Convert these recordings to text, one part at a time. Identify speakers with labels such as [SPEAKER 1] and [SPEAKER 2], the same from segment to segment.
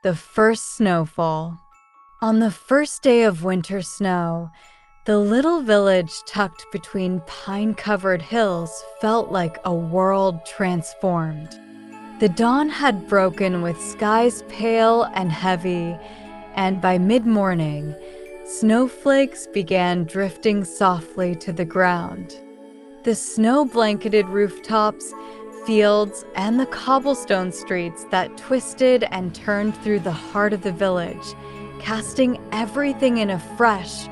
[SPEAKER 1] The first snowfall. On the first day of winter snow, the little village tucked between pine-covered hills felt like a world transformed. The dawn had broken with skies pale and heavy, and by mid-morning, snowflakes began drifting softly to the ground. The snow-blanketed rooftops, fields, and the cobblestone streets that twisted and turned through the heart of the village, casting everything in a fresh,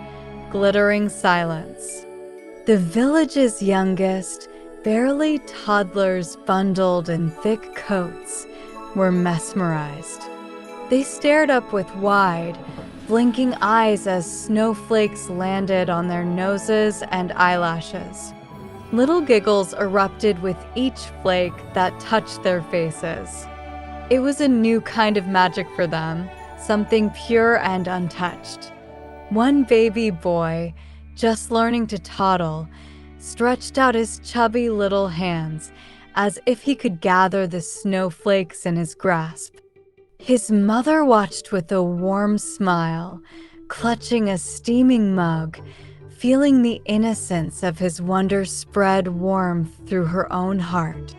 [SPEAKER 1] glittering silence. The village's youngest, barely toddlers bundled in thick coats, were mesmerized. They stared up with wide, blinking eyes as snowflakes landed on their noses and eyelashes. Little giggles erupted with each flake that touched their faces. It was a new kind of magic for them, something pure and untouched. One baby boy, just learning to toddle, stretched out his chubby little hands as if he could gather the snowflakes in his grasp. His mother watched with a warm smile, clutching a steaming mug, feeling the innocence of his wonder spread warmth through her own heart.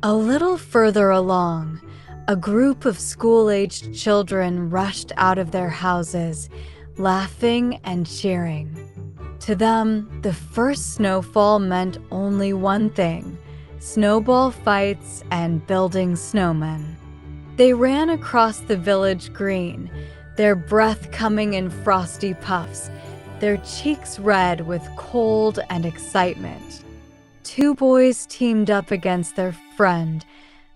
[SPEAKER 1] A little further along, a group of school-aged children rushed out of their houses, laughing and cheering. To them, the first snowfall meant only one thing: snowball fights and building snowmen. They ran across the village green, their breath coming in frosty puffs, their cheeks red with cold and excitement. Two boys teamed up against their friend,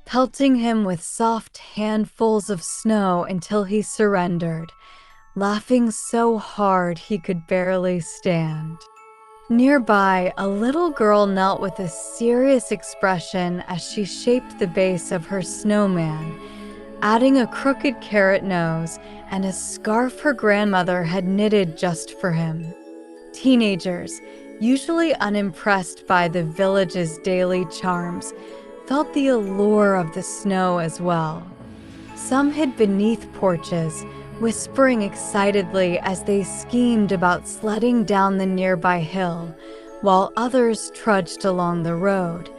[SPEAKER 1] pelting him with soft handfuls of snow until he surrendered, laughing so hard he could barely stand. Nearby, a little girl knelt with a serious expression as she shaped the base of her snowman, adding a crooked carrot nose and a scarf her grandmother had knitted just for him. Teenagers, usually unimpressed by the village's daily charms, felt the allure of the snow as well. Some hid beneath porches, whispering excitedly as they schemed about sledding down the nearby hill, while others trudged along the road,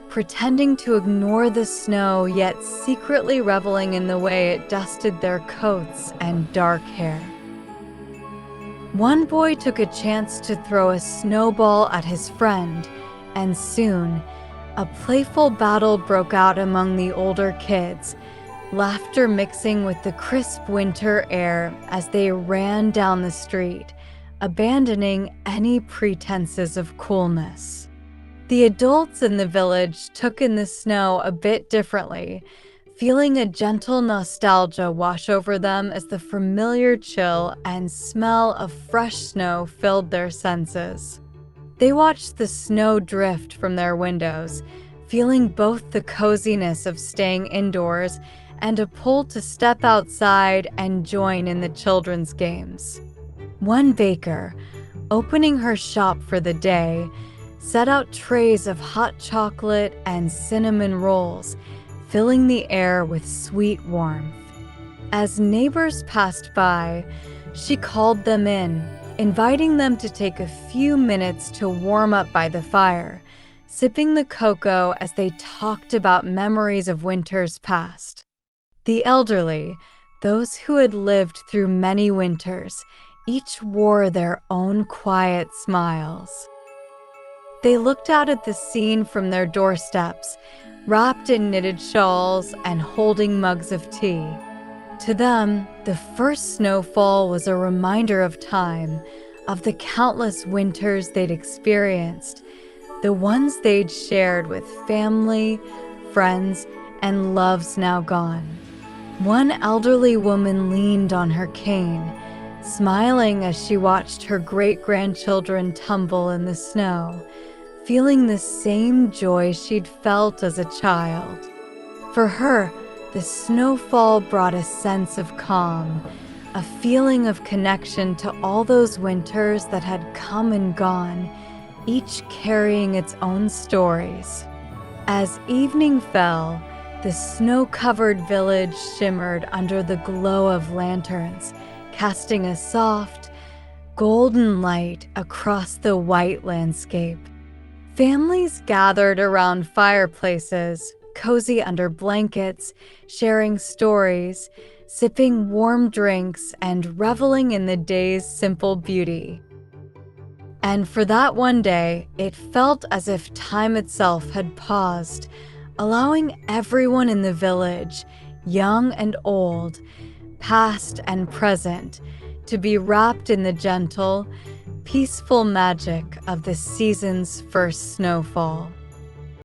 [SPEAKER 1] pretending to ignore the snow yet secretly reveling in the way it dusted their coats and dark hair. One boy took a chance to throw a snowball at his friend, and soon, a playful battle broke out among the older kids, laughter mixing with the crisp winter air as they ran down the street, abandoning any pretenses of coolness. The adults in the village took in the snow a bit differently, feeling a gentle nostalgia wash over them as the familiar chill and smell of fresh snow filled their senses. They watched the snow drift from their windows, feeling both the coziness of staying indoors and a pull to step outside and join in the children's games. One baker, opening her shop for the day, set out trays of hot chocolate and cinnamon rolls, filling the air with sweet warmth. As neighbors passed by, she called them in, inviting them to take a few minutes to warm up by the fire, sipping the cocoa as they talked about memories of winters past. The elderly, those who had lived through many winters, each wore their own quiet smiles. They looked out at the scene from their doorsteps, wrapped in knitted shawls and holding mugs of tea. To them, the first snowfall was a reminder of time, of the countless winters they'd experienced, the ones they'd shared with family, friends, and loves now gone. One elderly woman leaned on her cane, smiling as she watched her great-grandchildren tumble in the snow, feeling the same joy she'd felt as a child. For her, the snowfall brought a sense of calm, a feeling of connection to all those winters that had come and gone, each carrying its own stories. As evening fell, The snow-covered village shimmered under the glow of lanterns, casting a soft, golden light across the white landscape. Families gathered around fireplaces, cozy under blankets, sharing stories, sipping warm drinks, and reveling in the day's simple beauty. And for that one day, it felt as if time itself had paused, allowing everyone in the village, young and old, past and present, to be wrapped in the gentle, peaceful magic of the season's first snowfall.